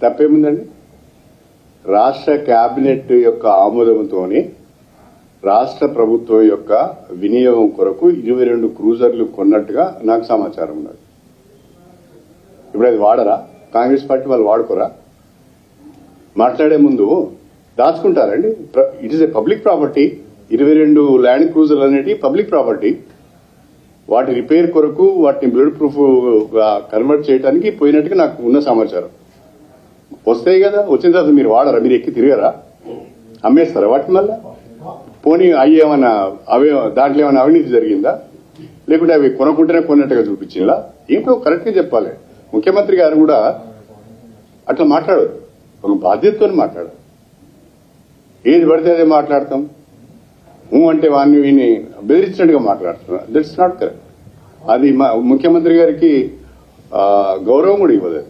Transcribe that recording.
తప్పేముందండి? రాష్ట్ర కేబినెట్ యొక్క ఆమోదంతోనే రాష్ట్ర ప్రభుత్వం యొక్క వినియోగం కొరకు 22 క్రూజర్లు కొన్నట్టుగా నాకు సమాచారం ఉన్నది. ఇప్పుడు అది వాడరా? కాంగ్రెస్ పార్టీ వాళ్ళు వాడుకోరా? మాట్లాడే ముందు దాచుకుంటారండి. It is a public property. 22 land క్రూజర్లు అనేవి పబ్లిక్ ప్రాపర్టీ. వాటి రిపేర్ కొరకు వాటిని బ్లడ్ ప్రూఫ్ కన్వర్ట్ చేయడానికి పోయినట్టుగా నాకు ఉన్న సమాచారం. వస్తాయి కదా, వచ్చిన తర్వాత మీరు వాడరా? మీరు ఎక్కి తిరగరా? అమ్మేస్తారా వాటిని? మళ్ళా పోనీ దాంట్లో ఏమైనా అవినీతి జరిగిందా? లేకుంటే అవి కొనుక్కుంటేనే కొన్నట్టుగా చూపించిందా? ఏంటో కరెక్ట్ గా చెప్పాలి. ముఖ్యమంత్రి గారు కూడా అట్లా మాట్లాడరు, ఒక బాధ్యతతో మాట్లాడరు. ఏది పడితే అదే మాట్లాడతాం, అంటే వాడిని వీని బెదిరించినట్టుగా మాట్లాడుతున్నారు. That's not correct. అది ముఖ్యమంత్రి గారికి గౌరవం కూడా ఇవ్వదు.